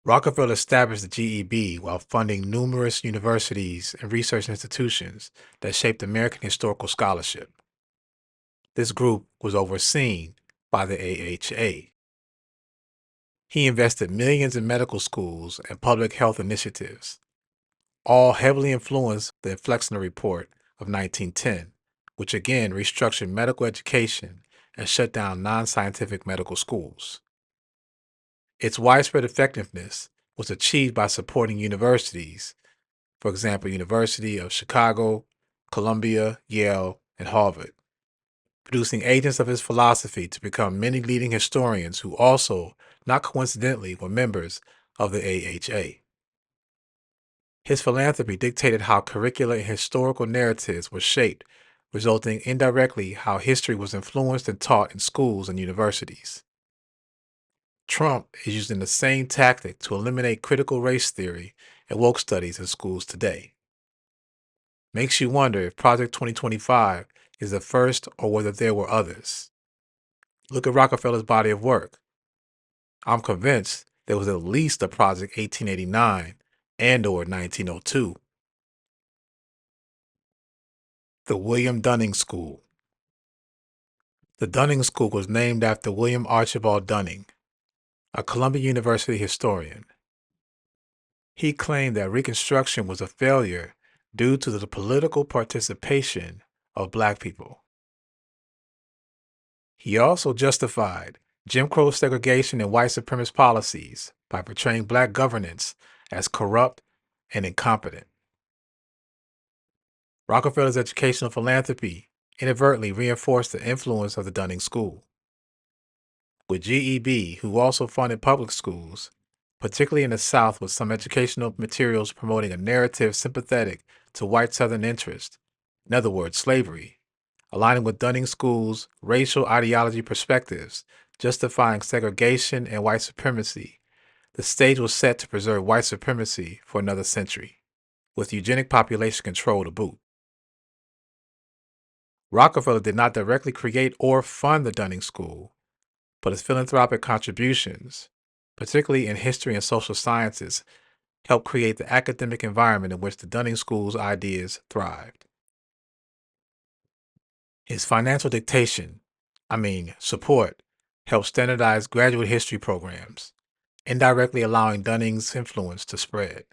Rockefeller established the GEB while funding numerous universities and research institutions that shaped American historical scholarship. This group was overseen by the AHA. He invested millions in medical schools and public health initiatives, all heavily influenced the Flexner Report of 1910, which again restructured medical education and shut down non-scientific medical schools. Its widespread effectiveness was achieved by supporting universities, for example, University of Chicago, Columbia, Yale, and Harvard, producing agents of his philosophy to become many leading historians who also, not coincidentally, were members of the AHA. His philanthropy dictated how curricula and historical narratives were shaped, resulting indirectly how history was influenced and taught in schools and universities. Trump is using the same tactic to eliminate critical race theory and woke studies in schools today. Makes you wonder if Project 2025 is the first or whether there were others. Look at Rockefeller's body of work. I'm convinced there was at least a Project 1889 and/or 1902. The William Dunning School. The Dunning School was named after William Archibald Dunning, a Columbia University historian. He claimed that Reconstruction was a failure due to the political participation of Black people. He also justified Jim Crow segregation and white supremacist policies by portraying Black governance as corrupt and incompetent. Rockefeller's educational philanthropy inadvertently reinforced the influence of the Dunning School. With GEB, who also funded public schools, particularly in the South, with some educational materials promoting a narrative sympathetic to white Southern interests, in other words, slavery, aligning with Dunning School's racial ideology perspectives, justifying segregation and white supremacy. The stage was set to preserve white supremacy for another century, with eugenic population control to boot. Rockefeller did not directly create or fund the Dunning School, but his philanthropic contributions, particularly in history and social sciences, helped create the academic environment in which the Dunning School's ideas thrived. His financial support, helped standardize graduate history programs, indirectly allowing Dunning's influence to spread.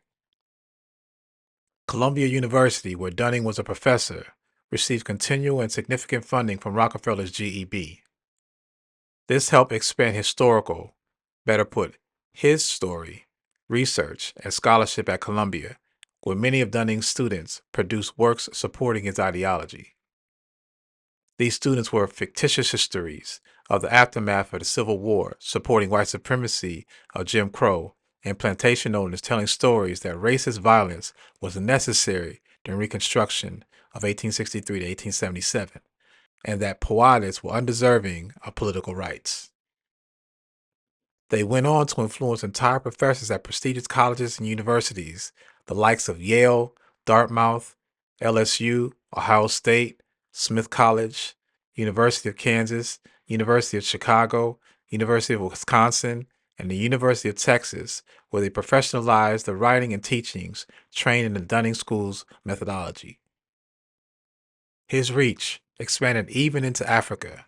Columbia University, where Dunning was a professor, received continual and significant funding from Rockefeller's GEB. This helped expand his story, research, and scholarship at Columbia, where many of Dunning's students produced works supporting his ideology. These students were fictitious histories of the aftermath of the Civil War, supporting white supremacy of Jim Crow, and plantation owners telling stories that racist violence was necessary during Reconstruction of 1863 to 1877, and that Powhatists were undeserving of political rights. They went on to influence entire professors at prestigious colleges and universities, the likes of Yale, Dartmouth, LSU, Ohio State, Smith College, University of Kansas, University of Chicago, University of Wisconsin, and the University of Texas, where they professionalized the writing and teachings trained in the Dunning School's methodology. His reach expanded even into Africa,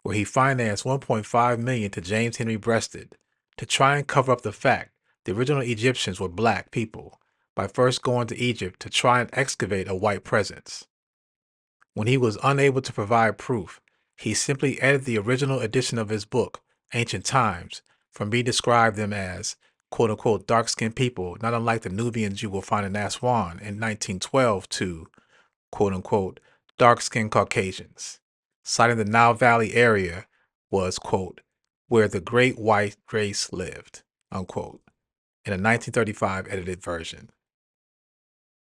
where he financed $1.5 million to James Henry Breasted to try and cover up the fact the original Egyptians were Black people by first going to Egypt to try and excavate a white presence. When he was unable to provide proof, he simply edited the original edition of his book, Ancient Times, from being described them as quote-unquote dark-skinned people, not unlike the Nubians you will find in Aswan in 1912, to quote-unquote dark-skinned Caucasians, citing the Nile Valley area was, quote, where the great white race lived, unquote, in a 1935 edited version.